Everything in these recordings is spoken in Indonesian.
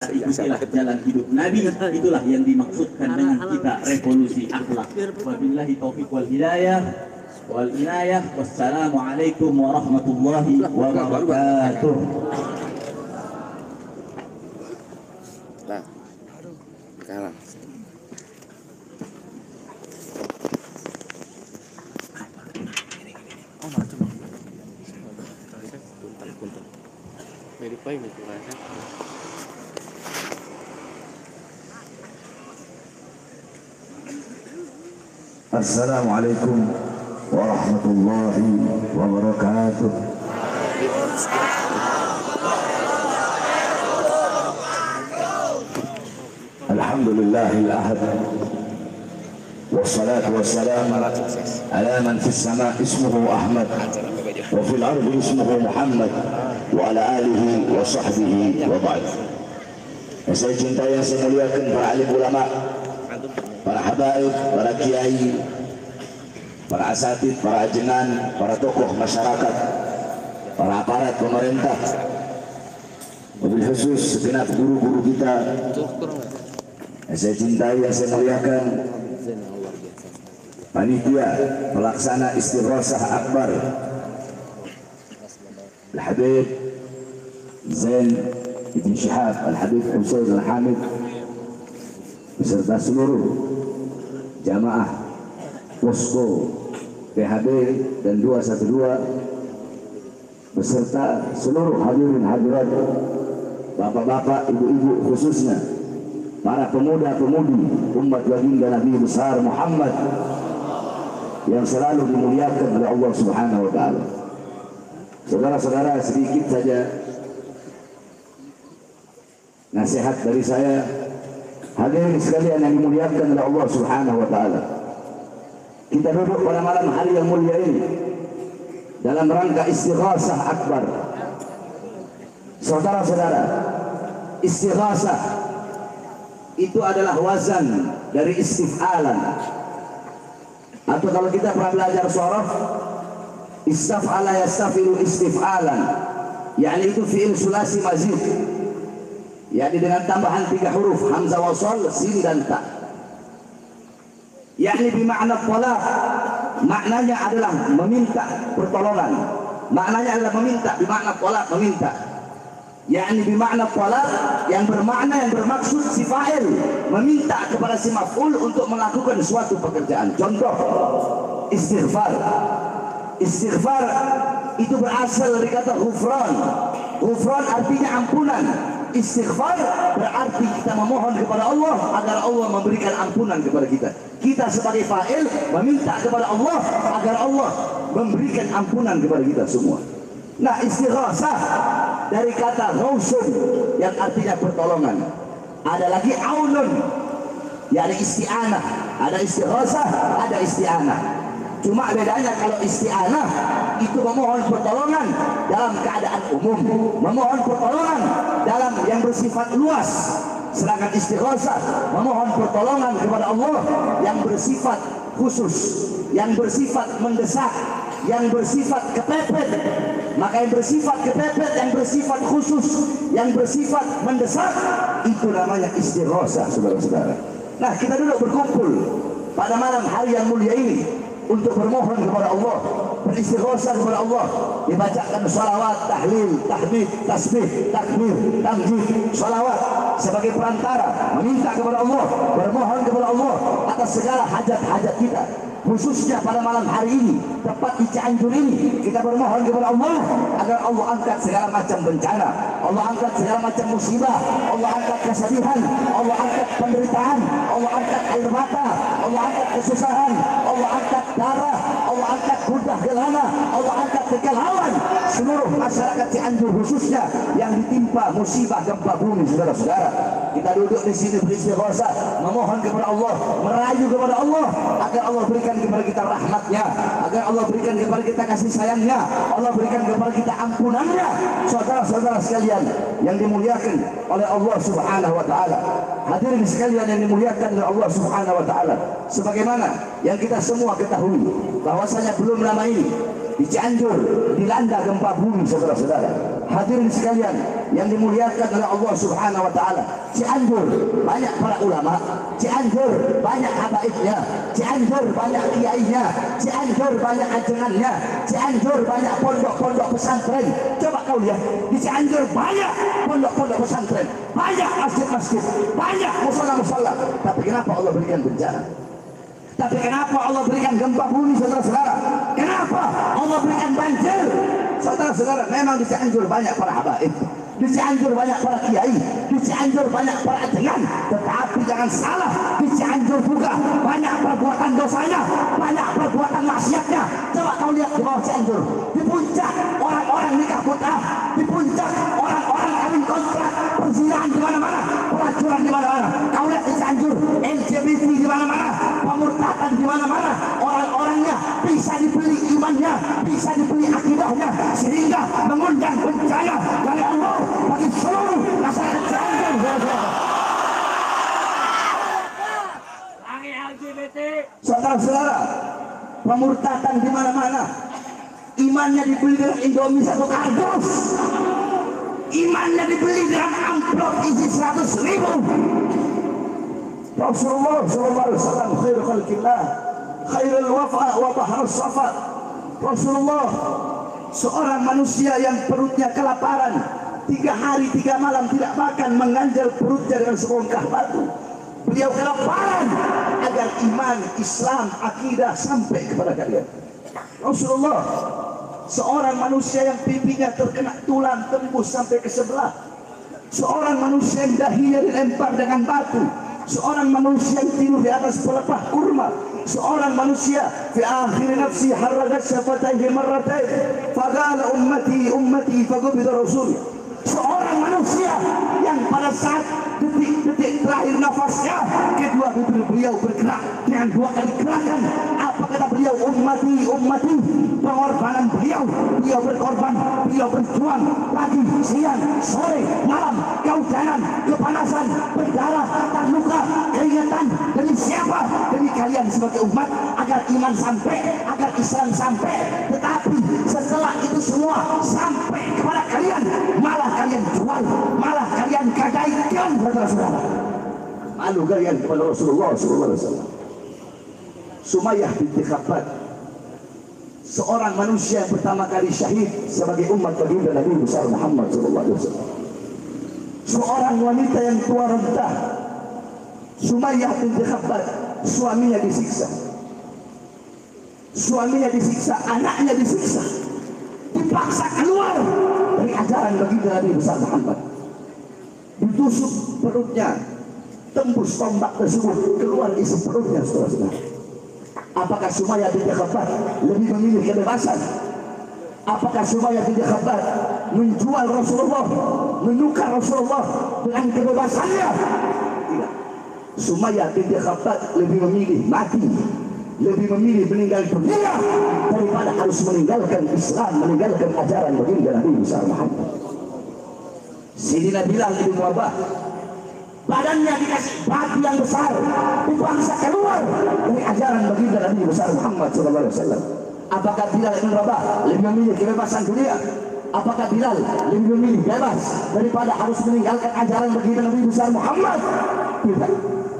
Ikutilah jalan hidup Nabi, itulah yang dimaksudkan dengan kita revolusi akhlak. Wabillahi taufiq wal hidayah wal inayah. Wassalamualaikum warahmatullahi wabarakatuh. Nah, kalah. Oh, macam apa? Punten. Verify gitu kan. Assalamualaikum warahmatullahi wabarakatuh. Alhamdulillahil ahad. Wassalatu wassalamu ala man fis sama' ismuhu Ahmad wa fil ardi ismuhu Muhammad wa ala alihi wa sahbihi wa ba'd. Saya cintai yang saya muliakan para alim ulama, para habaib, para kiai, para asatid, para ajenan, para tokoh masyarakat, para aparat pemerintah, wabil khusus segenap guru-guru kita. Saya cintai yang saya muliakan panitia pelaksana istighatsah akbar Al-Habib Zain Ibn Shihab Al-Habib Husain Al-Hamid beserta seluruh jamaah posko PHB dan 212 beserta seluruh hadirin hadirat, bapak-bapak, ibu-ibu, khususnya para pemuda-pemudi umat baginda Nabi besar Muhammad yang selalu dimuliakan oleh Allah Subhanahu wa taala. Saudara-saudara, sedikit saja nasihat dari saya. Hadirin sekalian yang dimuliakan oleh Allah Subhanahu wa taala. Kita duduk pada malam hari yang mulia ini dalam rangka istighatsah akbar. Saudara-saudara, istighatsah itu adalah wazan dari istif'alan. Atau kalau kita pernah belajar sharaf, istaf'ala yastafilu istif'alan, yakni itu fi'il sulasi mazid, yakni dengan tambahan 3 huruf hamzah wasal, sin dan ta, yakni bimakna talab, maknanya adalah meminta pertolongan, maknanya adalah meminta, bimakna talab, meminta, yakni bimakna talab yang bermakna, yang bermaksud si fa'il meminta kepada si maf'ul untuk melakukan suatu pekerjaan. Contoh istighfar. Istighfar itu berasal dari kata ghufran. Ghufran artinya ampunan. Istighfar berarti kita memohon kepada Allah agar Allah memberikan ampunan kepada kita. Kita sebagai fa'il meminta kepada Allah agar Allah memberikan ampunan kepada kita semua. Nah, istighatsah dari kata ghausun yang artinya pertolongan. Ada lagi aunun, yakni isti'anah. Ada istighatsah, ada isti'anah. Cuma bedanya kalau isti'anah itu memohon pertolongan dalam keadaan umum, memohon pertolongan dalam yang bersifat luas. Sedangkan istighatsah memohon pertolongan kepada Allah yang bersifat khusus, yang bersifat mendesak, yang bersifat kepepet. Maka yang bersifat kepepet, yang bersifat khusus, yang bersifat mendesak, itu namanya istighatsah, saudara-saudara. Nah, kita duduk berkumpul pada malam hari yang mulia ini untuk bermohon kepada Allah, beristighatsah kepada Allah, dibacakan salawat, tahlil, tahmid, tasbih, takbir, tamjid, salawat sebagai perantara meminta kepada Allah, bermohon kepada Allah atas segala hajat-hajat kita. Khususnya pada malam hari ini, tepat di Cianjur ini, kita bermohon kepada Allah agar Allah angkat segala macam bencana, Allah angkat segala macam musibah, Allah angkat kesedihan, Allah angkat penderitaan, Allah angkat air mata, Allah angkat kesusahan, Allah angkat darah, Allah angkat gundah gelana, Allah angkat kegalauan seluruh masyarakat Cianjur khususnya yang ditimpa musibah gempa bumi, saudara-saudara. Kita duduk di sini beristighatsah, memohon kepada Allah, merayu kepada Allah agar Allah berikan kepada kita rahmatnya, agar Allah berikan kepada kita kasih sayangnya, Allah berikan kepada kita ampunannya. Saudara-saudara sekalian yang dimuliakan oleh Allah Subhanahu wa taala, hadirin sekalian yang dimuliakan oleh Allah Subhanahu wa taala, sebagaimana yang kita semua ketahui bahwasanya belum lama ini di Cianjur dilanda gempa bumi, saudara-saudara. Hadirin sekalian yang dimuliakan oleh Allah Subhanahu wa taala. Cianjur banyak para ulama, Cianjur banyak habaibnya, Cianjur banyak kiainya, Cianjur banyak ajengannya, Cianjur banyak pondok-pondok pesantren. Coba kau lihat, di Cianjur banyak pondok-pondok pesantren, banyak masjid-masjid, banyak musala-musala. Tapi kenapa Allah berikan bencana? Tapi kenapa Allah berikan gempa bumi, saudara-saudara? Kenapa Allah berikan banjir? Saudara-saudara, memang di Cianjur banyak para habaib, di Cianjur banyak para kiai, di Cianjur banyak para ajengan. Tetapi jangan salah, di Cianjur juga banyak perbuatan dosanya, banyak perbuatan maksiatnya. Coba kau lihat di bawah Cianjur, di puncak orang-orang nikah putra, di puncak orang-orang kawin kontrak, perzinahan di mana-mana, pelacuran di mana-mana. Kau lihat di Cianjur, LGBT di mana-mana, pemurtadan di mana-mana. Orang-orangnya bisa dibeli imannya, bisa dibeli akidahnya, sehingga mengundang bencana dari Allah bagi seluruh masyarakat Cianjur. Saudara-saudara, pemurtadan di mana-mana, imannya dibeli dengan Indomie 1 kardus, imannya dibeli dengan amplop isi 100.000. Rasulullah sallallahu alaihi wasallam khairul khalqillah, khairul wafa wa bahrus safa. Rasulullah seorang manusia yang perutnya kelaparan, 3 hari 3 malam tidak makan, mengganjal perutnya dengan sebongkah batu. Beliau kelaparan agar iman, Islam, akidah sampai kepada kalian. Rasulullah seorang manusia yang pipinya terkena tulang tembus sampai ke sebelah, seorang manusia yang dahinya dilempar dengan batu, seorang manusia yang tidur di atas pelepah kurma, seorang manusia fi akhir nafsi haragat syafataihi marratain faqala ummati ummati faqabida rasul. Seorang manusia yang pada saat detik-detik terakhir nafasnya, kedua bibir beliau bergerak dengan 2 kali gerakan. Apa kata beliau? Ummati ummati. Pengorbanan beliau, beliau berkorban, beliau berjuang pagi, siang, sore, malam, kehujanan, kepanasan, berdarah, terluka, keringatan. Demi siapa? Demi kalian sebagai umat, agar iman sampai, agar Islam sampai. Tetapi setelah itu semua sampai kepada kalian, malah kalian jual, malah kalian gadaikan, saudara-saudara. Malu kalian kepada Rasulullah SAW. Sumayyah binti Khabbab, seorang manusia yang pertama kali syahid sebagai umat baginda Nabi besar Muhammad SAW. Seorang wanita yang tua renta, Sumayyah binti Khabbab, suaminya disiksa. Suaminya disiksa, anaknya disiksa, dipaksa keluar dari ajaran baginda Nabi besar Muhammad. Ditusuk perutnya, tembus tombak tersebut, keluar isi perutnya, saudara-saudara. Apakah Sumayyah binti Khabbab lebih memilih kebebasan? Apakah Sumayyah binti Khabbab menjual Rasulullah, menukar Rasulullah dengan kebebasannya? Tidak. Sumayyah binti Khabbab lebih memilih mati, lebih memilih meninggal dunia daripada harus meninggalkan Islam, meninggalkan ajaran baginda Nabi besar Muhammad. Sayyidina Bilal bin Rabah, badannya dikasih batu yang besar, dipaksa keluar dari ajaran baginda Nabi besar Muhammad SAW. Apakah Bilal bin Rabah lebih memilih kebebasan dunia? Apakah Bilal lebih memilih bebas daripada harus meninggalkan ajaran baginda Nabi besar Muhammad? Tidak.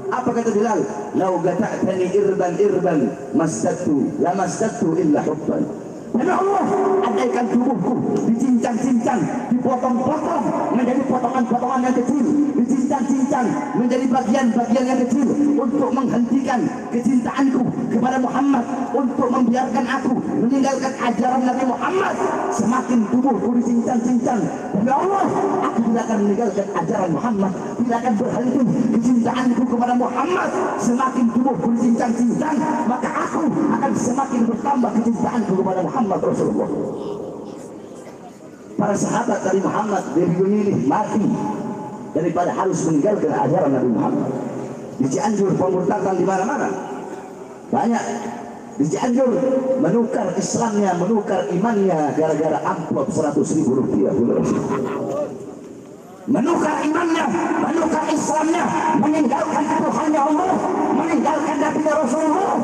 Apa kata Bilal? Lau gata'tani irban masdadtu la masdadtu illa hubban. Demi Allah, andaikan tubuhku dicincang-cincang, dipotong-potong menjadi potongan-potongan yang kecil, dicincang-cincang menjadi bagian-bagian yang kecil untuk menghentikan kecintaanku kepada Muhammad, untuk membiarkan aku meninggalkan ajaran Nabi Muhammad. Semakin tubuhku dicincang-cincang, demi Allah, aku tidak akan meninggalkan ajaran Muhammad, tidak akan berhenti kecintaanku kepada Muhammad. Semakin tubuhku dicincang-cincang, maka aku akan semakin bertambah kecintaanku kepada Muhammad Rasulullah. Para sahabat dari Muhammad lebih memilih mati daripada harus meninggalkan ajaran Nabi Muhammad. Di Cianjur pemurtadan di mana-mana. Banyak di Cianjur menukar Islamnya, menukar imannya gara-gara amplop 100.000 rupiah. Menukar imannya, menukar Islamnya, meninggalkan Tuhannya Allah, meninggalkan Nabi Rasulullah.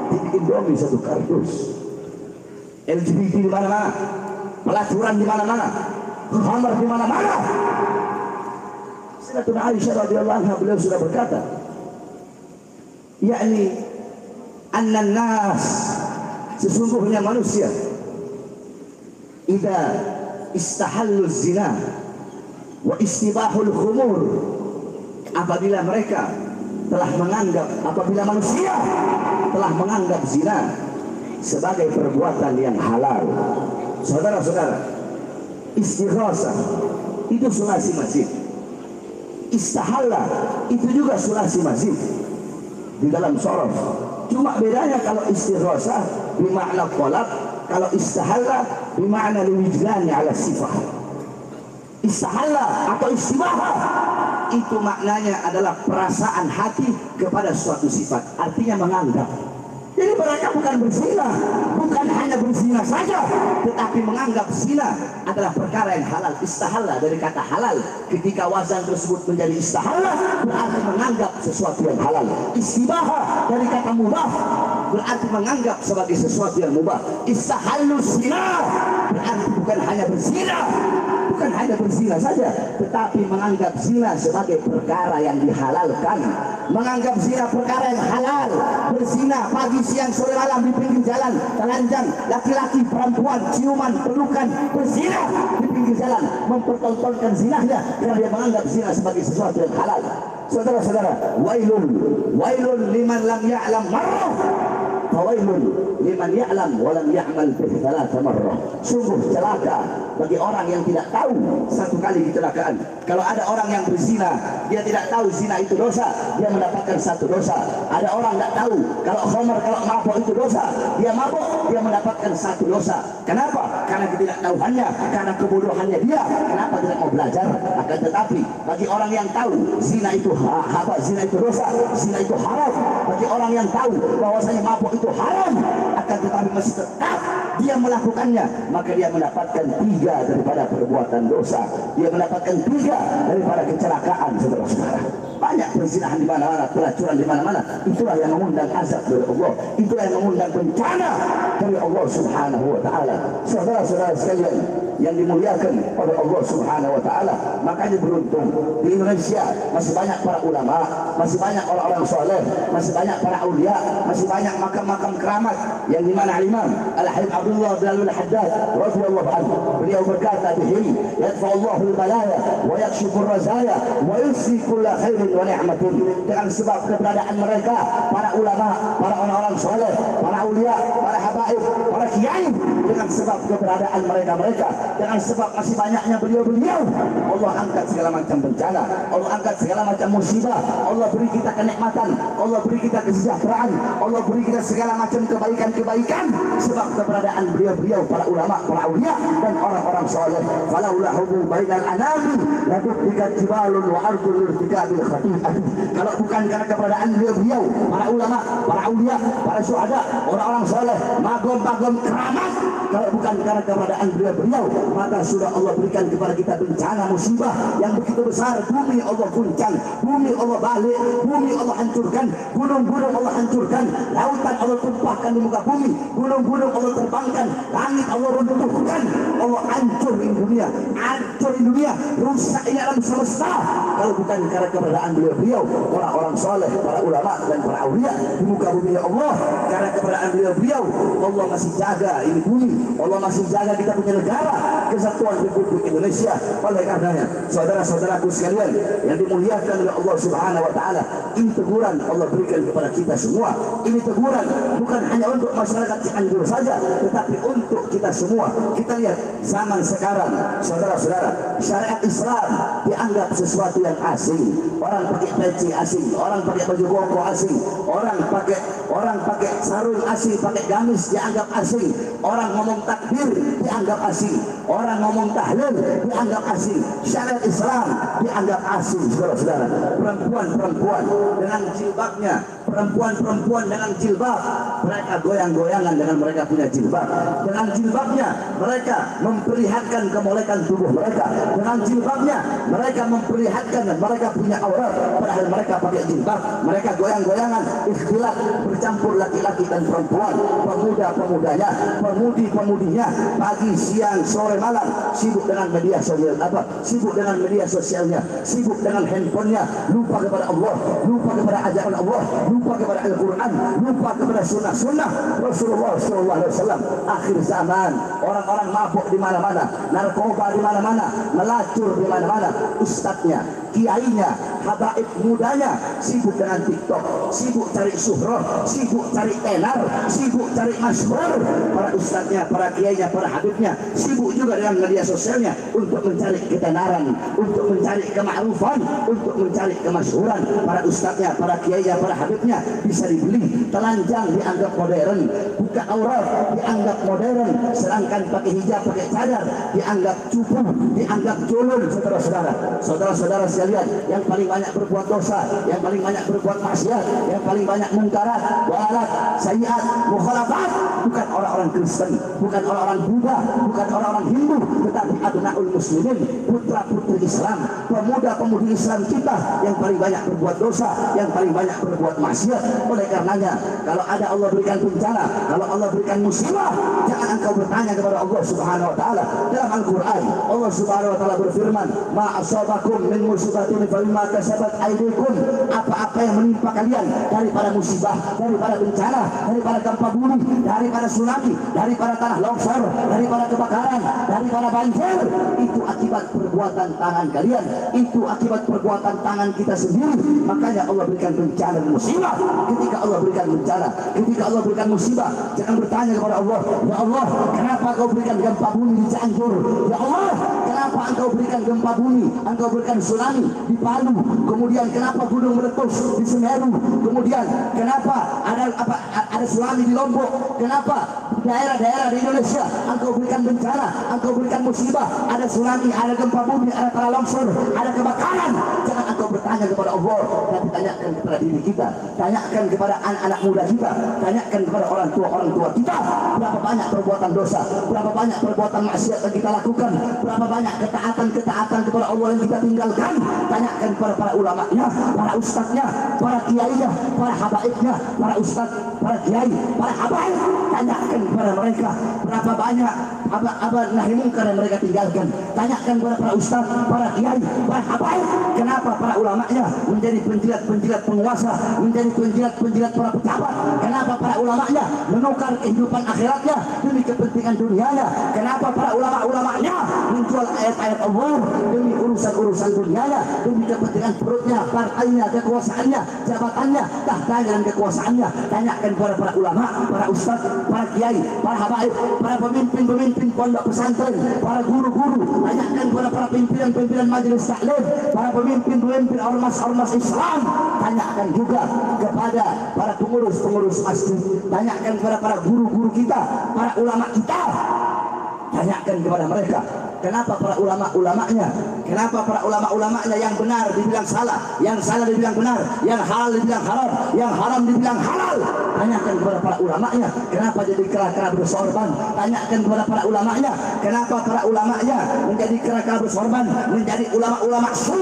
Di Indomie 1 kardus. LGBT di mana-mana, pelacuran di mana-mana, khamar di mana-mana. Sayyidatuna Aisyah radhiyallahu anha beliau sudah berkata, yakni annan nas, sesungguhnya manusia idza istahallu zina wa istibahul khumur, apabila mereka telah menganggap, apabila manusia telah menganggap zina sebagai perbuatan yang halal. Saudara-saudara, istighosah itu sulasi masjid, istahalla itu juga sulasi masjid di dalam sorof. Cuma bedanya kalau istighosah bermakna qalab, kalau istahalla bermakna liwijlani ala sifah. Istahalla atau istibaha itu maknanya adalah perasaan hati kepada suatu sifat, artinya menganggap. Jadi mereka bukan berzina, bukan hanya berzina saja, tetapi menganggap zina adalah perkara yang halal. Istahalla dari kata halal, ketika wazan tersebut menjadi istahalla berarti menganggap sesuatu yang halal. Istibaha dari kata mubah berarti menganggap sebagai sesuatu yang mubah. Istahallu zina berarti bukan hanya berzina, bukan hanya berzina saja, tetapi menganggap zina sebagai perkara yang dihalalkan, menganggap zina perkara yang halal. Berzina pagi siang sore malam di pinggir jalan, telanjang, laki-laki perempuan, ciuman, pelukan, berzina di pinggir jalan, mempertontonkan zinahnya karena dia menganggap zina sebagai sesuatu yang halal. Saudara-saudara, wailun liman lam ya'lam marrah, fawailun liman ya'lam wa lam ya'mal bihi thalatha marrah. Sungguh celaka bagi orang yang tidak tahu satu kali kecelakaan. Kalau ada orang yang berzina, dia tidak tahu zina itu dosa, dia mendapatkan satu dosa. Ada orang tidak tahu kalau khamar, kalau mabuk itu dosa, dia mabuk, dia mendapatkan satu dosa. Kenapa? Karena ketidaktahuannya, karena kebodohannya dia. Kenapa tidak mau belajar? Akan tetapi bagi orang yang tahu zina itu zina itu dosa, zina itu haram, bagi orang yang tahu bahwasanya mabuk itu haram, akan tetapi masih tetap dia melakukannya, maka dia mendapatkan 3 daripada perbuatan dosa, dia mendapatkan 3 daripada kecelakaan. Saudara-saudara, banyak perzinahan di mana-mana, pelacuran di mana-mana. Itulah yang mengundang azab dari Allah, itulah yang mengundang bencana dari Allah Subhanahu wa taala. Saudara-saudara sekalian yang dimuliakan oleh Allah Subhanahu wa taala, makanya beruntung di Indonesia masih banyak para ulama, masih banyak orang-orang soleh, masih banyak para aulia, masih banyak makam-makam keramat yang dimana Imam Al-Habib Abdullah bin Al-Haddad radhiyallahu anhu beliau berkata, bihi yadfa'ullahu al-balaya wa yakshifu ar-razaya wa yusri kulla khairin wa ni'matin. Dengan sebab keberadaan mereka, para ulama, para orang-orang soleh, para aulia, para habaib, para kiai, dengan sebab keberadaan mereka, dengan sebab masih banyaknya beliau-beliau, Allah angkat segala macam bencana, Allah angkat segala macam musibah, Allah beri kita kenikmatan, Allah beri kita kesejahteraan, Allah beri kita segala macam kebaikan-kebaikan sebab keberadaan beliau-beliau, para ulama, para aulia dan orang-orang soleh. Falaulahu bainal anami la tuqtikat jibalun wa ardul irtikabil khati'ah. Kalau bukan karena keberadaan beliau-beliau, para ulama, para aulia, para syuhada, orang-orang soleh, magom-magom keramat, kalau bukan karena keberadaan beliau-beliau, maka sudah Allah berikan kepada kita bencana musibah yang begitu besar. Bumi Allah guncang, bumi Allah balik, bumi Allah hancurkan, gunung-gunung Allah hancurkan, lautan Allah tumpahkan di muka bumi, gunung-gunung Allah terbangkan, langit Allah runtuhkan, Allah hancurin dunia, rusak ini alam semesta. Kalau bukan karena keberadaan beliau-beliau, orang-orang soleh, para ulama dan para aulia di muka bumi Allah, karena keberadaan beliau-beliau, Allah masih jaga ini bumi, Allah masih jaga kita punya negara, kesatuan Republik Indonesia. Oleh karenanya, saudara-saudaraku sekalian yang dimuliakan oleh Allah Subhanahu wa taala, ini teguran Allah berikan kepada kita semua. Ini teguran bukan hanya untuk masyarakat Cianjur saja, tetapi untuk kita semua. Kita lihat zaman sekarang, saudara-saudara, syariat Islam dianggap sesuatu yang asing. Orang pakai peci asing, orang pakai baju koko asing, orang pakai sarung asing, pakai gamis dianggap asing, orang ngomong takbir dianggap asing, orang ngomong tahlil dianggap asing. Syariat Islam dianggap asing, saudara-saudara. Perempuan-perempuan dengan jilbabnya, perempuan-perempuan dengan jilbab, mereka goyang-goyangan dengan mereka punya jilbab. Dengan jilbabnya mereka memperlihatkan kemolekan tubuh mereka. Dengan jilbabnya mereka memperlihatkan mereka punya aurat, padahal mereka pakai jilbab. Mereka goyang-goyangan, ikhtilat, bercampur laki-laki dan perempuan, pemuda-pemudanya, pemudi-pemudinya, pagi, siang, sore, sampai malam sibuk dengan media sosial sibuk dengan media sosialnya, sibuk dengan handphonenya, lupa kepada Allah, lupa kepada ajaran Allah, lupa kepada Al-Quran, lupa kepada sunnah Rasulullah SAW. Akhir zaman, orang-orang mabuk di mana-mana, narkoba di mana-mana, melacur di mana-mana, ustadznya, kiainya, habaib mudanya sibuk dengan TikTok, sibuk cari syuhrah, sibuk cari tenar, sibuk cari masyhur. Para ustadznya, para kiainya, para habibnya sibuk juga dengan media sosialnya untuk mencari ketenaran, untuk mencari kema'rufan, untuk mencari kemasyhuran. Para ustadznya, para kiainya, para habibnya bisa dibeli, telanjang dianggap modern, buka aurat dianggap modern, sedangkan pakai hijab, pakai cadar dianggap cupu, dianggap culun. Saudara-saudara sekalian, yang paling banyak berbuat dosa, yang paling banyak berbuat maksiat, yang paling banyak mungkarat, walat, sayiat, mukhalafat bukan orang-orang Kristen, bukan orang-orang Buddha, bukan orang-orang Hindu, tetapi abnaul muslimin, putra-putri Islam, pemuda-pemudi Islam kita yang paling banyak berbuat dosa, yang paling banyak berbuat maksiat. Oleh karenanya, kalau ada Allah berikan bencana, kalau Allah berikan musibah, jangan engkau bertanya kepada Allah Subhanahu wa taala. Dalam Al-Qur'an, Allah Subhanahu wa taala berfirman, "Ma asabakum min musibatin fa bima kasabat aydikum." Apa-apa yang menimpa kalian daripada musibah, daripada bencana, daripada gempa bumi, daripada tsunami, daripada tanah longsor, daripada kebakaran, daripada banjir, itu akibat perbuatan tangan kalian, itu akibat perbuatan tangan kita sendiri. Makanya Allah berikan bencana dan musibah. Ketika Allah berikan bencana, ketika Allah berikan musibah, jangan bertanya kepada Allah, "Ya Allah, kenapa Engkau berikan gempa bumi di Cianjur? Ya Allah, kenapa Engkau berikan gempa bumi, Engkau berikan tsunami di Palu? Kemudian kenapa gunung meletus di Semeru? Kemudian kenapa ada tsunami di Lombok? Kenapa daerah-daerah di Indonesia Engkau berikan bencana, Engkau berikan musibah, ada tsunami, ada gempa bumi, ada tanah longsor, ada kebakaran?" Jangan engkau bertanya kepada Allah, tapi tanyakan kepada diri kita, tanyakan kepada anak-anak muda kita, tanyakan kepada orang tua kita, berapa banyak perbuatan dosa, berapa banyak perbuatan maksiat yang kita lakukan, berapa banyak ketaatan kepada Allah yang kita tinggalkan. Tanyakan kepada para ulamanya, para ustadznya, para kiainya, para habaibnya, para ustadz, para kiai, para habaib. Tanyakan kepada mereka berapa banyak nahi mungkar yang mereka tinggalkan. Tanyakan kepada para ustadz, para kiai, para habaib, kenapa para ulamanya menjadi penjilat penguasa, menjadi penjilat para pejabat. Kenapa para ulamanya menukar kehidupan akhiratnya demi kepentingan dunianya. Kenapa para ulamanya menjual ayat-ayat Allah demi urusan dunianya, demi kepentingan perutnya, partainya, kekuasaannya, jabatannya, tahtanya dan kekuasaannya. Tanyakan kepada para ulama, para ustaz, para kiai, para habaib, para pemimpin pondok pesantren, para guru-guru. Tanyakan kepada para pimpinan majelis taklim, para pemimpin ormas Islam. Tanyakan juga kepada para pengurus masjid. Tanyakan kepada para guru-guru kita, para ulama kita. Tanyakan kepada mereka, kenapa para ulama-ulamanya, kenapa para ulama-ulamanya yang benar dibilang salah, yang salah dibilang benar, yang halal dibilang haram, yang haram dibilang halal. Tanyakan kepada para ulamanya, kenapa jadi kera-kera bersorban. Tanyakan kepada para ulamanya, kenapa para ulamanya menjadi kera-kera bersorban, menjadi ulama-ulama su.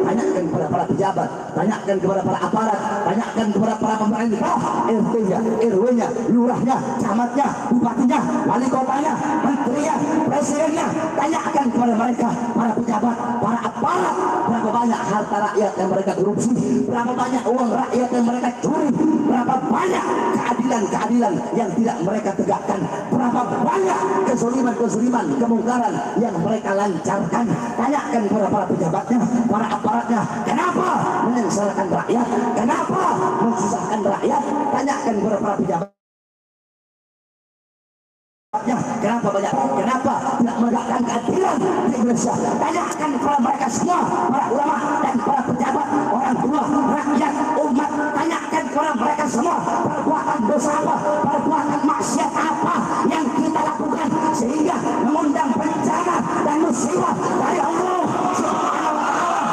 Tanyakan kepada para pejabat, tanyakan kepada para aparat, tanyakan kepada para pemerintah, RT-nya, RW-nya, lurahnya, camatnya, bupatinya, wali kotanya, menterinya, presidennya. Tanyakan kepada mereka, para pejabat, para aparat, berapa banyak harta rakyat yang mereka korupsi, berapa banyak uang rakyat yang mereka curi, berapa banyak keadilan yang tidak mereka tegakkan, berapa banyak kezaliman, kemungkaran yang mereka lancarkan. Tanyakan kepada para pejabatnya, para aparatnya, kenapa menyengsarakan rakyat, kenapa mensusahkan rakyat. Tanyakan kepada para pejabat, kenapa tidak menegakkan keadilan di Indonesia. Tanyakan kepada mereka semua, para ulama dan para pejabat, orang tua, rakyat, umat. Tanyakan kepada mereka semua, perbuatan dosa apa, perbuatan maksiat apa yang kita lakukan sehingga mengundang bencana dan musibah dari Allah Subhanahu wa taala.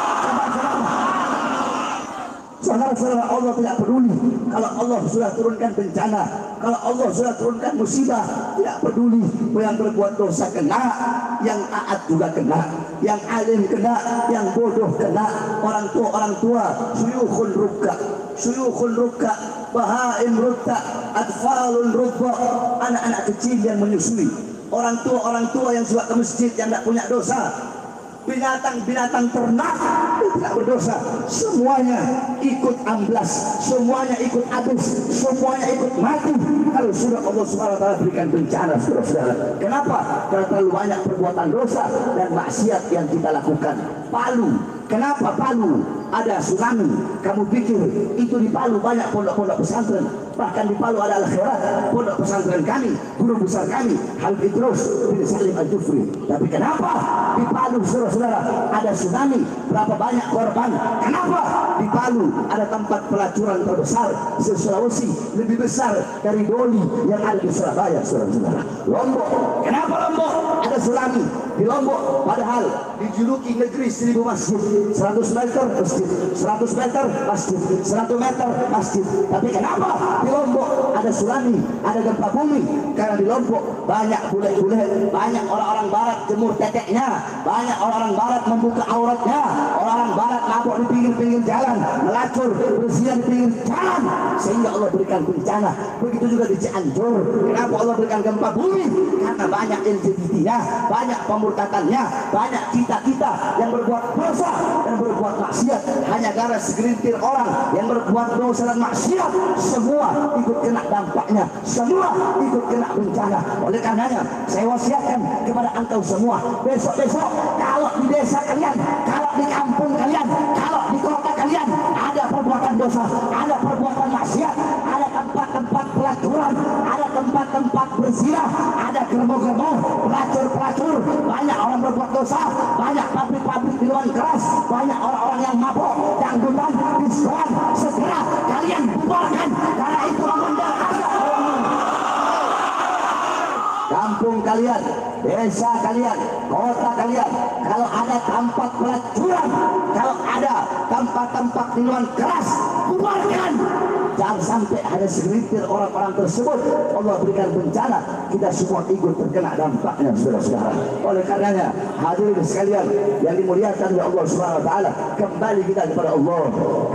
Saudara-saudara, Allah tidak peduli kalau Allah sudah turunkan bencana, kalau Allah sudah turunkan musibah, tidak peduli. Yang berbuat dosa kena, yang taat juga kena, yang alim kena, yang bodoh kena, orang tua, syuyukhun rukka, bahaim rukka, atfalun rukka, anak-anak kecil yang menyusui, orang tua yang suka ke masjid yang tidak punya dosa, binatang-binatang ternak tidak berdosa, semuanya ikut amblas, semuanya ikut habis, semuanya ikut mati kalau sudah Allah Subhanahu wa taala berikan bencana, saudara-saudara. Kenapa? Karena terlalu banyak perbuatan dosa dan maksiat yang kita lakukan. Palu, kenapa Palu ada tsunami? Kamu pikir itu di Palu banyak pondok-pondok pesantren? Bahkan di Palu ada Al-Khairat, pondok pesantren kami, guru besar kami Habib Idrus bin Salim Al-Jufri. Tapi kenapa di Palu, saudara-saudara, ada tsunami? Berapa banyak korban? Kenapa di Palu ada tempat pelacuran terbesar se-Sulawesi, lebih besar dari Doli yang ada di Surabaya, saudara-saudara? Lombok, kenapa Lombok ada tsunami? Di Lombok padahal dijuluki negeri 1000 masjid, 100 meter masjid, 100 meter masjid, 100 meter masjid. Tapi kenapa di Lombok ada tsunami, ada gempa bumi? Karena di Lombok banyak bule-bule, banyak orang-orang barat jemur teteknya, banyak orang-orang barat membuka auratnya, orang-orang barat mabuk di pinggir-pinggir jalan, melacur, bersihan di pinggir jalan, sehingga Allah berikan bencana. Begitu juga di Cianjur. Kenapa Allah berikan gempa bumi? Karena banyak LGBT-nya, banyak pemurtadannya, banyak kita-kita yang berbuat dosa dan berbuat maksiat. Hanya gara segelintir orang yang berbuat dosa dan maksiat, semua ikut kena dampaknya, semua ikut kena bencana. Oleh karenanya saya wasiatkan kepada engkau semua, besok-besok kalau di desa kalian, kalau di kampung kalian, kalau di kota kalian ada perbuatan dosa, ada perbuatan maksiat, ada tempat-tempat pelacuran, ada tempat-tempat berzina, ada germo-germo, pelacur-pelacur, banyak orang berbuat dosa, banyak pabrik-pabrik minuman keras, banyak orang-orang yang mabuk, dangdutan, diskoan, segera kalian bubarkan, karena itu mengundang azab Allah. Kampung kalian, desa kalian, kota kalian, kalau ada tempat pelacuran, kalau ada tempat-tempat minuman keras, bubarkan. Jangan sampai ada segelintir orang-orang tersebut Allah berikan bencana, kita semua ikut terkena dampaknya, saudara-saudara. Oleh karenanya hadirin sekalian yang dimuliakan oleh Allah Subhanahu wa taala, kembali kita kepada Allah,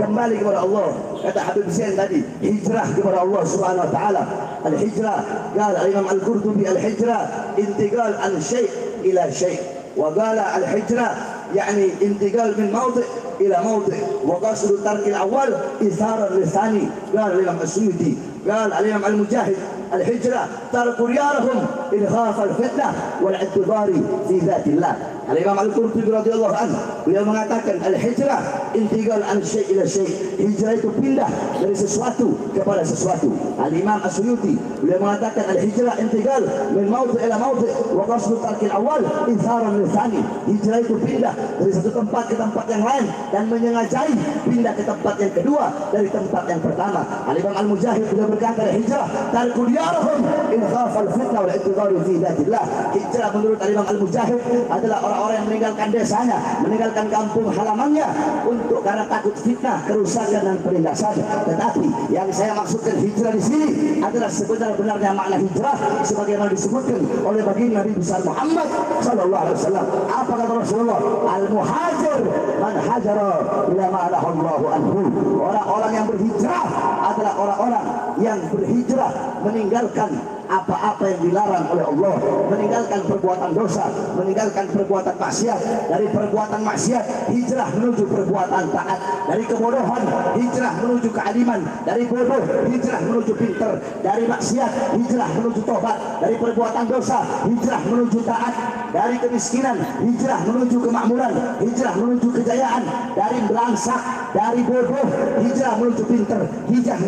kembali kepada Allah. Kata Habib Zain tadi, hijrah kepada Allah Subhanahu wa taala. Al-hijrah, qala al-Imam Al-Qurtubi, al-hijrah intiqal an syai' ila syai', wa qala al-hijrah يعني انتقال من موضع إلى موضع، وقصد ترك الأول إثارا للثاني. قال الإمام السيوطي، قال الإمام المجاهد الهجرة ترك ديارهم إن خاف الفتنة والاعتبار في ذات الله. Al-Imam Al-Qurtubi radhiyallahu anhu beliau mengatakan al-hijrah intiqal an syai' ila syai', hijrah itu pindah dari sesuatu kepada sesuatu. Al-Imam As-Suyuti beliau mengatakan al-hijrah intiqal min mawdi' ila mawdi' wa qasdu tarkil awal itharan lil thani, hijrah itu pindah dari satu tempat ke tempat yang lain dan menyengajai pindah ke tempat yang kedua dari tempat yang pertama. Al-Imam Al-Mujahid beliau berkata al-hijrah tarku diyarahum in khafal fitnah wal i'tiqadu fi dzatillah. Hijrah menurut Al-Imam Al-Mujahid adalah orang-orang yang meninggalkan desanya, meninggalkan kampung halamannya untuk karena takut fitnah, kerusakan dan penindasan. Tetapi yang saya maksudkan hijrah di sini adalah sebenar-benarnya makna hijrah sebagaimana disebutkan oleh baginda Nabi besar Muhammad sallallahu alaihi wasallam. Apa kata Rasulullah? Al-muhajir man hajara ila ma Allahu anhu. Orang-orang yang berhijrah adalah orang-orang yang berhijrah meninggalkan apa-apa yang dilarang oleh Allah, meninggalkan perbuatan dosa, meninggalkan perbuatan maksiat. Dari perbuatan maksiat hijrah menuju perbuatan taat, dari kebodohan hijrah menuju kealiman, dari bodoh hijrah menuju pinter, dari maksiat hijrah menuju tobat, dari perbuatan dosa hijrah menuju taat, dari kemiskinan hijrah menuju kemakmuran, hijrah menuju kejayaan, dari belangsak, dari bodoh hijrah menuju pinter, hijrah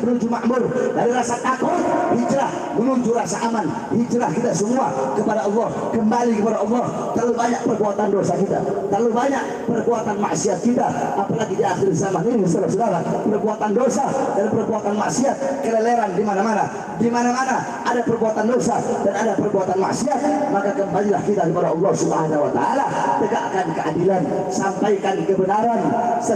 menuju makmur, dari rasa takut hijrah menuju rasa aman. Hijrah kita semua kepada Allah, kembali kepada Allah. Terlalu banyak perbuatan dosa kita, terlalu banyak perbuatan maksiat kita, apalagi di akhir zaman ini, saudara-saudara. Perbuatan dosa dan perbuatan maksiat keleleran di mana-mana. Di mana-mana ada perbuatan dosa dan ada perbuatan maksiat, maka kembalilah kita kepada Allah Subhanahu wa taala, tegakkan keadilan, sampaikan kebenaran,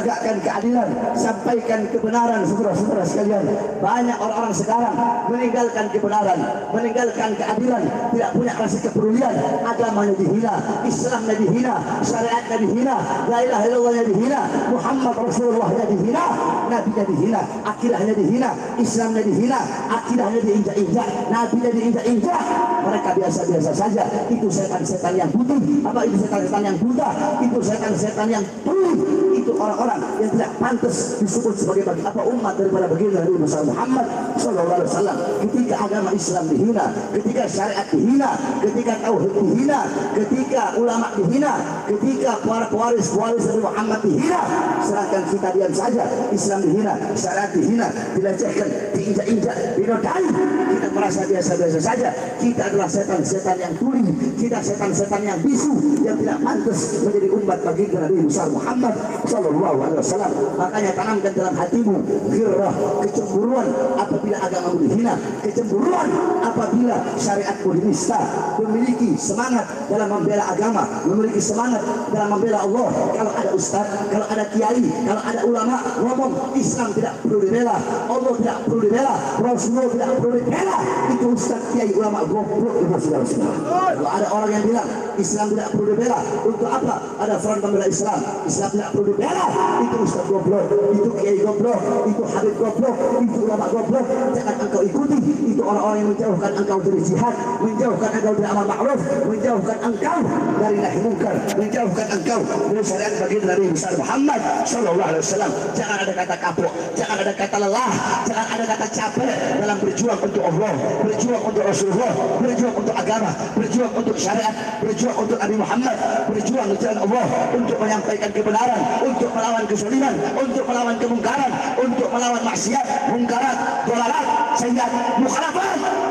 menegakkan keadilan, sampaikan kebenaran saudara-saudara sekalian. Banyak orang-orang sekarang meninggalkan kebenaran, meninggalkan keadilan, tidak punya rasa kepedulian. Agamanya dihina, Islamnya dihina, syariatnya dihina, la ilaha illallahnya dihina, Muhammad Rasulullahnya dihina, nabinya dihina, akidahnya dihina, Islamnya dihina, akidahnya diinjak-injak, nabinya diinjak-injak. Mereka biasa-biasa saja. Itu setan-setan yang putih. Apa itu setan-setan yang buta? Itu setan-setan yang tuli. Itu orang-orang yang tidak pantas disebut sebagai apa umat daripada baginda Nabi Muhammad sallallahu alaihi wasallam. Ketika agama Islam dihina, ketika syariat dihina, ketika tauhid dihina, ketika ulama dihina, ketika para pewaris Nabi Muhammad dihina, sedangkan kita diam saja. Islam dihina, syariat dihina, dilecehkan, diinjak-injak, dinodai. Kita merasa biasa-biasa saja. Kita adalah setan-setan yang tuli, kita setan-setan yang bisu, yang tidak pantas menjadi umat baginda Nabi Muhammad sallallahu alaihi wasallam. Makanya tanamkan dalam hatimu ghirrah, kecemburuan apabila agamamu dihina, kecemburuan apabila syariatmu dinista. Memiliki semangat dalam membela agama, memiliki semangat dalam membela Allah. Kalau ada ustaz, kalau ada kiai, kalau ada ulama ngomong Islam tidak perlu dibela, Allah tidak perlu dibela, Rasulullah tidak perlu dibela, itu ustaz, kiai, ulama goblok itu saudara-saudara. Kalau ada orang yang bilang Islam tidak perlu dibela, untuk apa ada front pembela Islam? Islam tidak perlu dibela, itu ustaz goblok, itu kiai goblok, itu habib goblok, itu ulama goblok. Jangan engkau ikuti. Itu orang-orang yang menjauhkan engkau dari jihad, menjauhkan engkau dari amal ma'ruf, menjauhkan engkau dari nahi munkar, menjauhkan engkau dari syariat baginda Nabi Muhammad sallallahu alaihi wasallam. Jangan ada kata kapok, jangan ada kata lelah, jangan ada kata capek dalam berjuang untuk Allah, berjuang untuk Rasulullah, berjuang untuk agama, berjuang untuk syariat, berjuang untuk Nabi Muhammad, berjuang di jalan Allah, untuk menyampaikan kebenaran, untuk melawan kezaliman, untuk melawan kemungkaran, untuk melawan maksiat, mungkarat, dolalat, sehingga mukhalafat.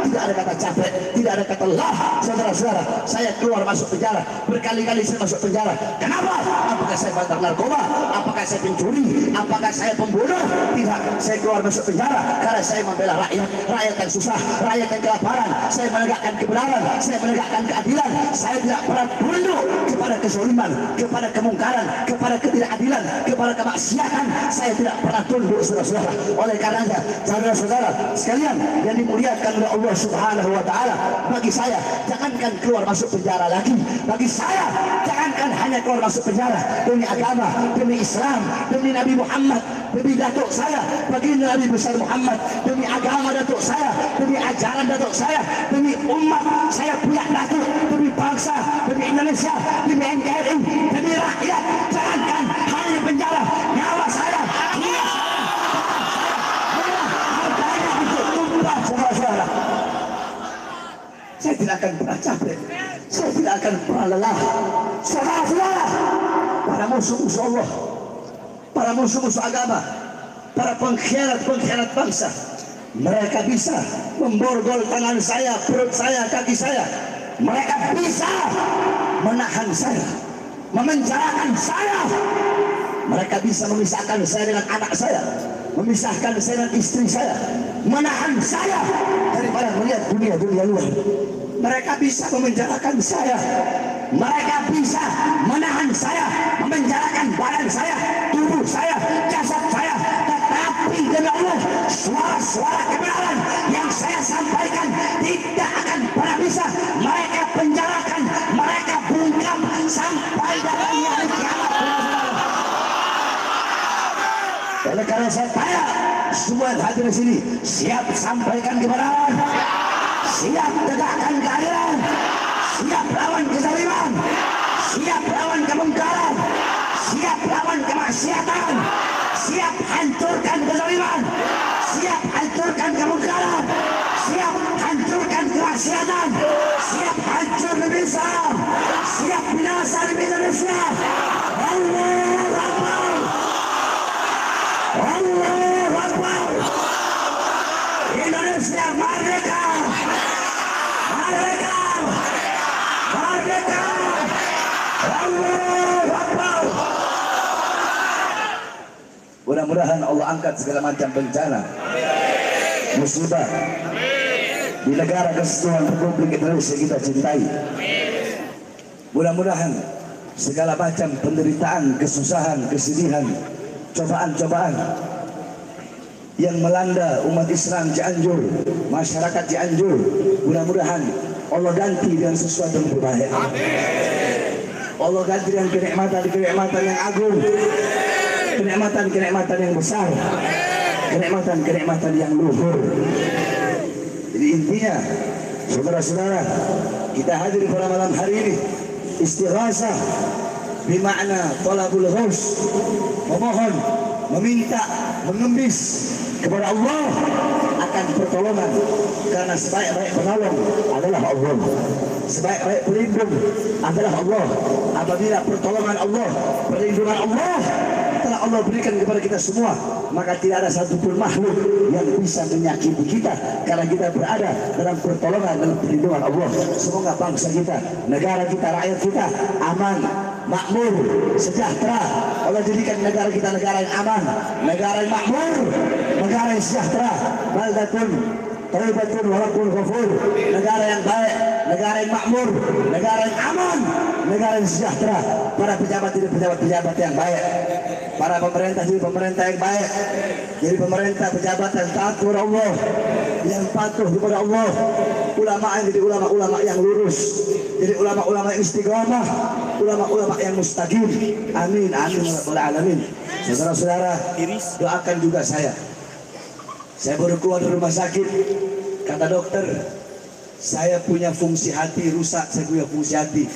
Tidak ada kata capek, tidak ada kata lelah. Saudara-saudara, saya keluar masuk penjara, berkali-kali saya masuk penjara. Kenapa? Apakah saya bandar narkoba? Apakah saya pencuri? Apakah saya pembunuh? Tidak, saya keluar masuk penjara karena saya membela rakyat, rakyat yang susah, rakyat yang kelaparan. Saya menegakkan kebenaran, saya menegakkan keadilan. Saya tidak pernah tunduk kepada kezaliman, kepada kemungkaran, kepada ketidakadilan, kepada kemaksiatan. Saya tidak pernah tunduk, saudara-saudara. Oleh karenanya, saudara-saudara sekalian yang dimuliakan oleh Allah Subhanahu wa taala, bagi saya jangankan keluar masuk penjara lagi. Bagi saya jangankan hanya keluar masuk penjara demi agama, demi Islam, demi Nabi Muhammad, demi datuk saya baginda Nabi besar Muhammad, demi agama datuk saya, demi ajaran datuk saya, demi umat saya punya datuk, demi bangsa, demi Indonesia, demi NKRI, demi rakyat. Jangankan hanya penjara, nyawa saya, harganya untuk tumpah, saudara-saudara. Saya tidak akan pernah capek, saya tidak akan pernah lelah. Saudara-saudara, para musuh-musuh Allah, para musuh-musuh agama, para pengkhianat-pengkhianat bangsa, mereka bisa memborgol tangan saya, perut saya, kaki saya. Mereka bisa menahan saya, memenjarakan saya. Mereka bisa memisahkan saya dengan anak saya, memisahkan saya dengan istri saya, menahan saya daripada melihat dunia luar. Mereka bisa memenjarakan saya, mereka bisa menahan saya, memenjarakan badan saya, tubuh saya, jasad saya. Tetapi demi Allah, suara-suara kebenaran yang saya sampaikan tidak akan pernah bisa mereka penjarakan, mereka bungkam sampai datangnya hari kiamat. Oleh karena saya tanya semua yang hadir di sini, siap sampaikan kebenaran, siap tegakkan keadilan, siap lawan kezaliman, siap lawan kemungkaran, siap lawan kemaksiatan, siap hancurkan kezaliman, siap hancurkan kemungkaran, siap hancurkan kemaksiatan, siap hancur negeri Islam, siap binasa di Indonesia. Allahu Akbar, Allahu Akbar. Indonesia merdeka, merdeka, merdeka. Allahu Akbar. Mudah-mudahan Allah angkat segala macam bencana, musibah di negara kesatuan Republik Indonesia kita cintai. Mudah-mudahan segala macam penderitaan, kesusahan, kesedihan cobaan-cobaan yang melanda umat Islam Cianjur, masyarakat Cianjur, mudah-mudahan Allah ganti dengan sesuatu yang berbahaya. Allah ganti dengan kenikmatan-kenikmatan yang agung, kenikmatan-kenikmatan yang besar, kenikmatan-kenikmatan yang luhur. Jadi intinya, saudara-saudara, kita hadir pada malam hari ini istighasah bermakna talabul ghaus, memohon, meminta, mengemis kepada Allah akan pertolongan, karena sebaik-baik penolong adalah Allah, sebaik-baik pelindung adalah Allah. Apabila pertolongan Allah, perlindungan Allah telah Allah berikan kepada kita semua, maka tidak ada satupun makhluk yang bisa menyakiti kita, karena kita berada dalam pertolongan dan perlindungan Allah. Semoga bangsa kita, negara kita, rakyat kita aman, makmur, sejahtera. Allah jadikan negara kita negara yang aman, negara yang makmur, negara yang sejahtera. Baldatun thayyibatun wa rabbun ghafur, negara yang baik, negara yang makmur, negara yang aman, negara yang sejahtera. Para pejabat jadi pejabat yang baik, para pemerintah jadi pemerintah yang baik, jadi pemerintah pejabat yang taat kepada Allah, yang patuh kepada Allah. Ulama yang jadi ulama-ulama yang lurus, jadi ulama-ulama yang istiqamah, ulama-ulama yang mustaqim. Amin amin ya rabbal alamin. Saudara-saudara, doakan juga saya. Saya baru keluar dari rumah sakit, kata dokter, saya punya fungsi hati rusak, saya punya fungsi hati.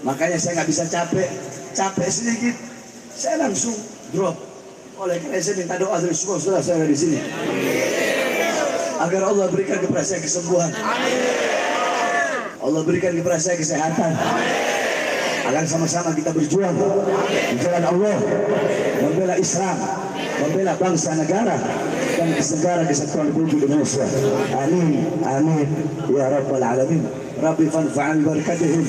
Makanya saya nggak bisa capek sedikit, saya langsung drop. Oleh karena saya minta doa dari semua saudara saya di sini, agar Allah berikan kepada saya kesembuhan, Allah berikan kepada saya kesehatan, agar sama-sama kita berjuang di jalan Allah, membela Islam, membela bangsa negara dan negara kesatuan Republik Indonesia. Amin amin ya rabbal alamin. Rabbi fanfa'an barakatihim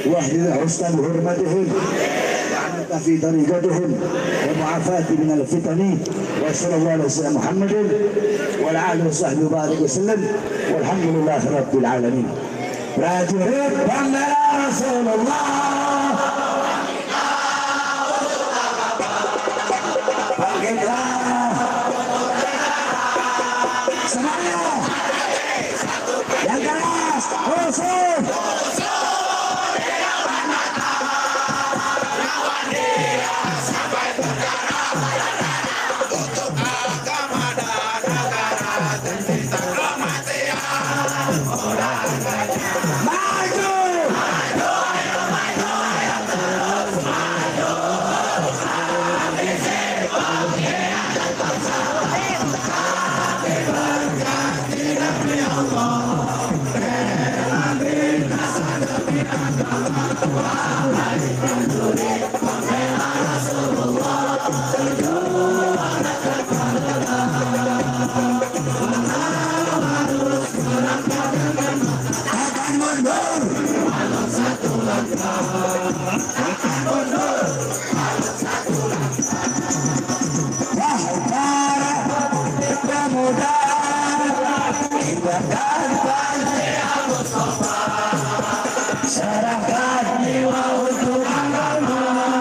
wahdina husna hurmatihim wa'amta fi tariqatihim wa mu'afati minal fitani wa sallallahu alaihi wasallam Muhammadin wa ala alihi wa sahbihi wa barik wa sallam walhamdulillah rabbil alamin. Prajurit Bendera Rasulullah, bangkitlah semuanya yang keras, khusus serahkan jiwa untuk agama.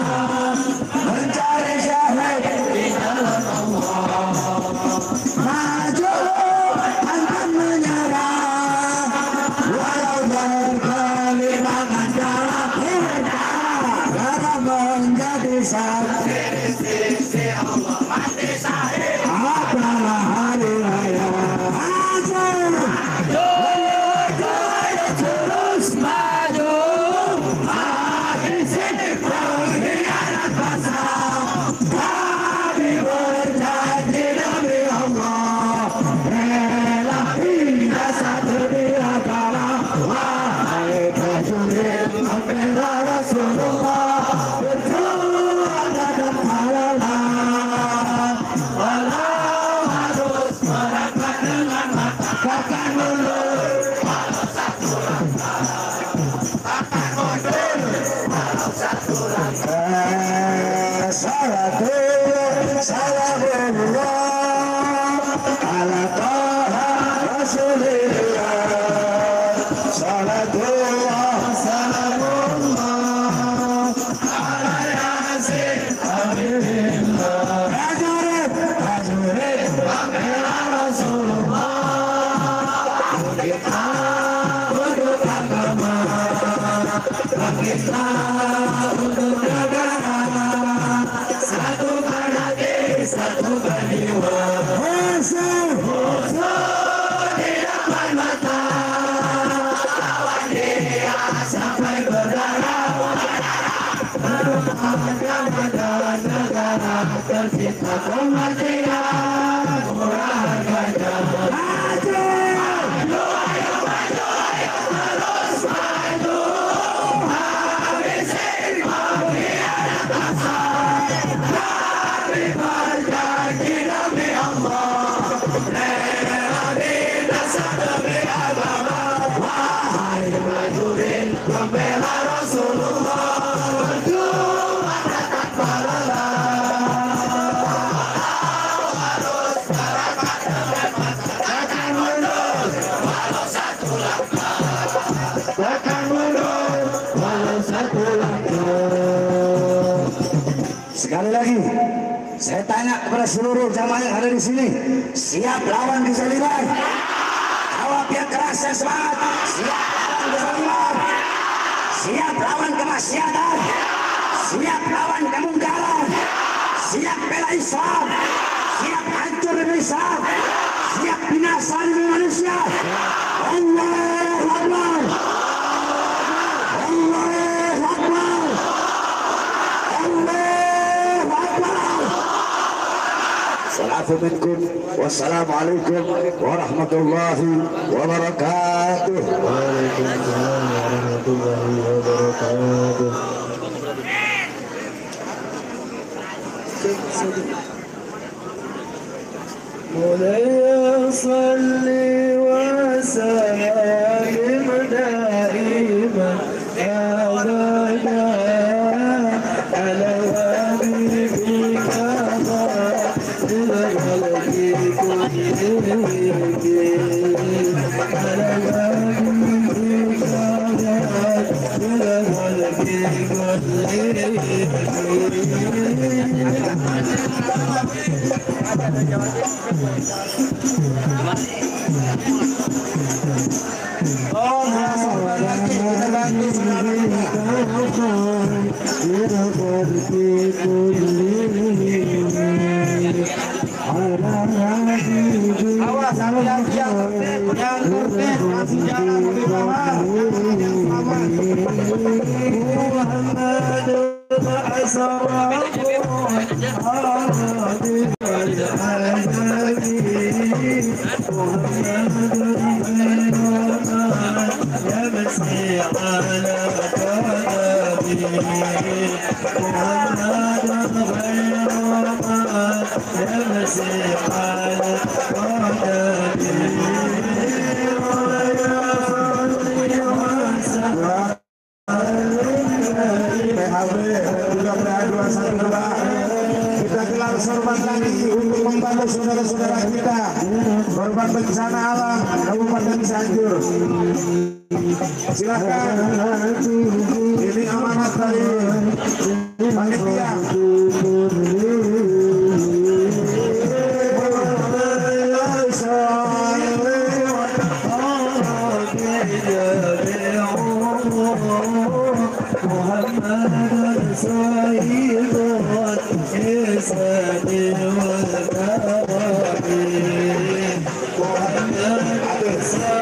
Sekali lagi, saya tanya kepada seluruh jamaah yang ada di sini, siap lawan kezaliman? Jawab yang keras dan semangat. Siap lawan kezaliman? Siap lawan kemaksiatan? Siap lawan kemungkaran? Siap bela Islam? Siap hancur demi Islam? Siap binasa demi manusia? Allahu Akbar! Allahu Akbar! Assalamualaikum wassalamualaikum warahmatullahi wabarakatuh. Waalaikumsalam warahmatullahi wabarakatuh. Mulai salli wa sallim daiman abada ala habibika Awas, yang tertib kasih jalan di bawah. Kita gelar sorban lagi untuk membantu saudara-saudara kita korban bencana alam Kabupaten Cianjur. Silakan, ini amanat dari panitia.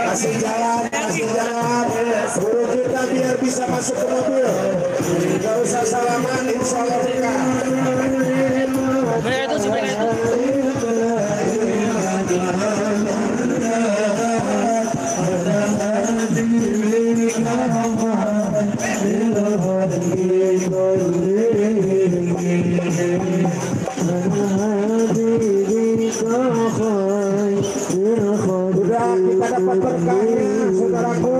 Kasih jalan, guru kita biar bisa masuk ke mobil. Gak usah salaman, insya Allah buka. Sudah kita dapat berkahnya, saudaraku.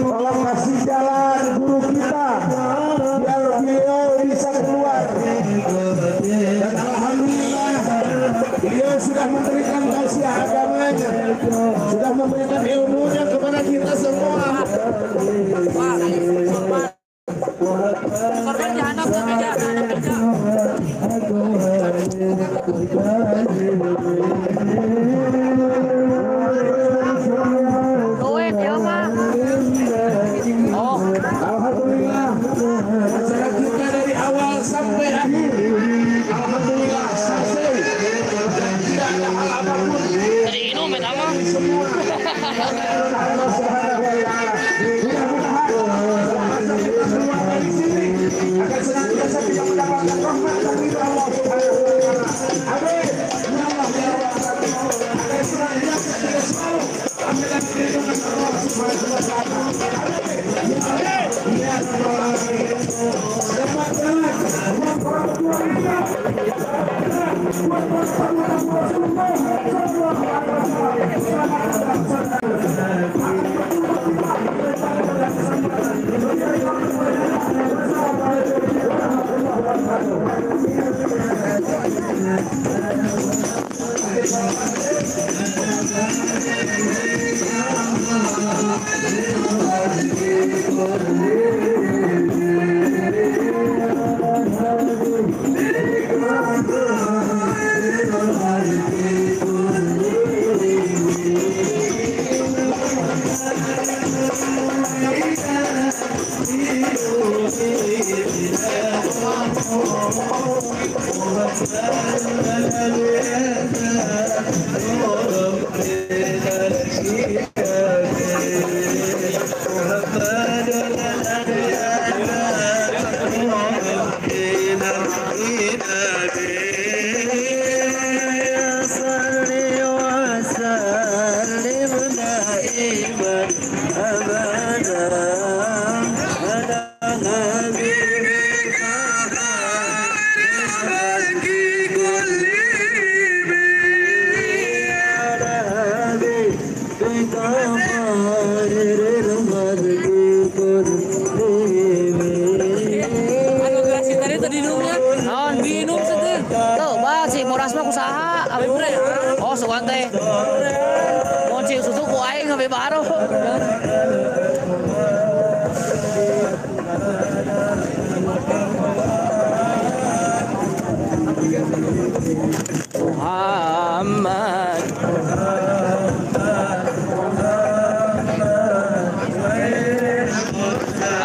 Tolong kasih jalan guru kita biar beliau bisa keluar. Dan alhamdulillah beliau sudah memberikan tausiah agamanya, sudah memberikan ilmunya kepada kita semua. Korban jahanam tuh beda. Alhamdulillah, acara kita dari awal sampai akhir, alhamdulillah sukses.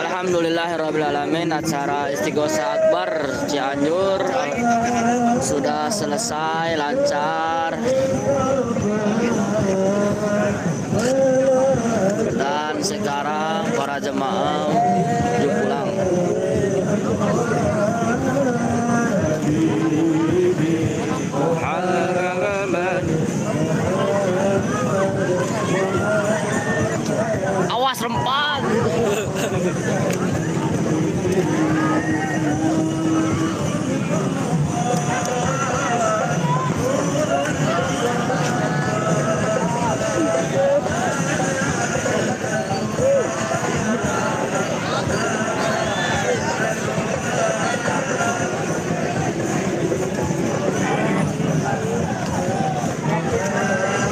Alhamdulillahirrabbilalamin, acara Istighosah Akbar Cianjur sudah selesai lancar dan sekarang para jemaah menuju pulang. Awas rempat.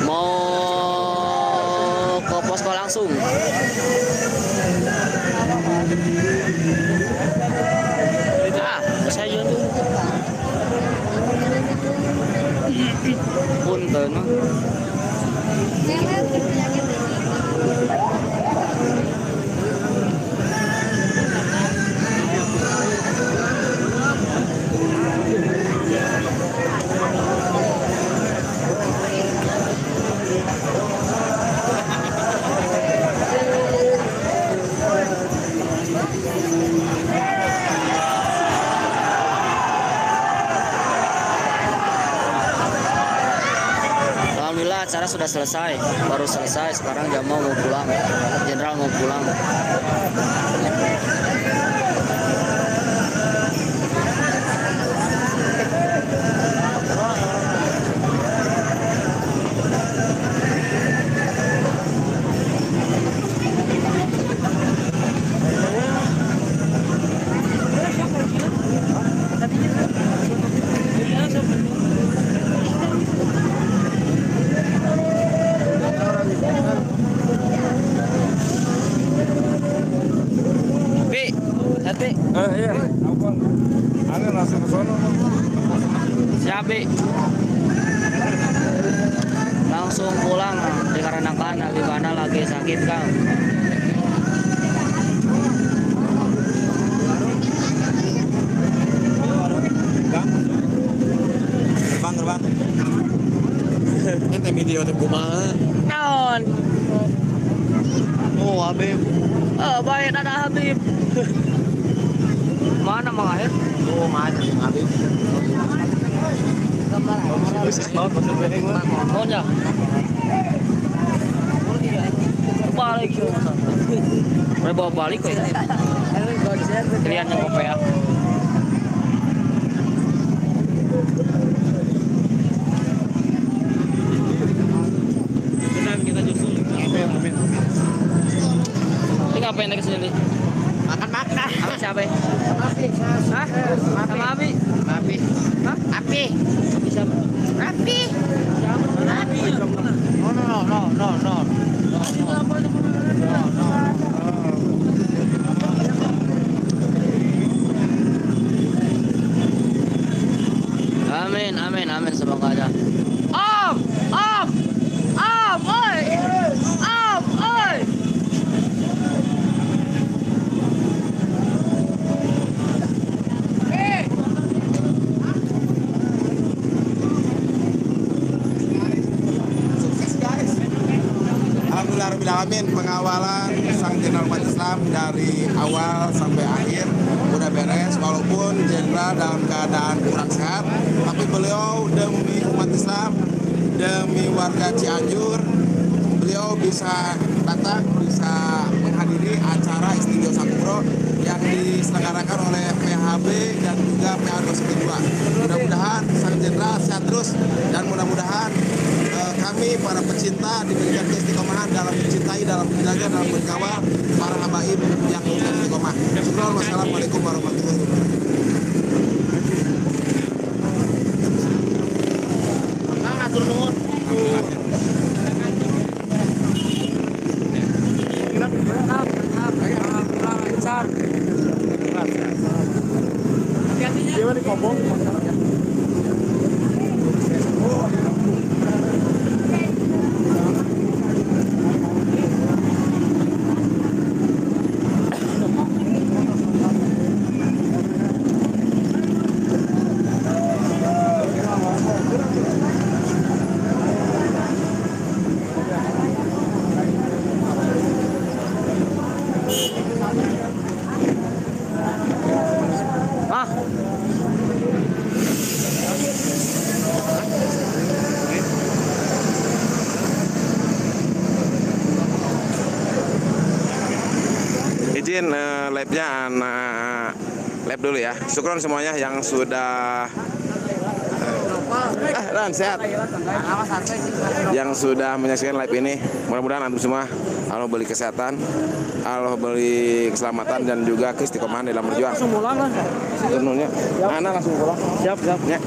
Mau ke posko langsung. Saya tuh punten. Acara sudah selesai, baru selesai. Sekarang jamaah mau pulang, jenderal mau pulang. Iya. Ana langsung ke sono. Siap, Bi. Langsung pulang dikarenakan Habibana lagi sakit, Kang. Terbang. Ini video teh kumaha? Naon? Oh, Habib. Baik ada Habib. Mana Mang Akhir? Oh, mana Habib? Oh ya. Balik. Udah bawa balik kok ya. Kalian yang kopi ya. Siapa yang naik ke sini? Makan. Sama siapa? Api. Hah? Sama Abi? Api. Hah? Api. Abi siapa? Api. Api. No. Amin, semoga aja. Om, oi. Alhamdulillahirrahmanirrahim, pengawalan Sang Jenderal Umat Islam dari awal sampai akhir udah beres, walaupun Jenderal dalam keadaan kurang sehat, tapi beliau demi umat Islam, demi warga Cianjur, beliau bisa datang, bisa menghadiri acara Istinja Sakubro yang diselenggarakan oleh PHB dan juga PA 212. Mudah-mudahan Sang Jenderal sehat terus, dan mudah-mudahan kami para pecinta diberikan keistiqomahan dalam mencintai, dalam menjaga, dalam mengawal para habaib yang istiqomah. Wassalamualaikum warahmatullahi izin live-nya anak live dulu ya. Syukron semuanya yang sudah dan sehat, yang sudah menyaksikan live ini. Mudah-mudahan antum semua Allah beri kesehatan, Allah beri keselamatan, dan juga keistiqomahan dalam berjuang. Langsung pulang lah. Tentunya anak langsung pulang. Siap. Ya.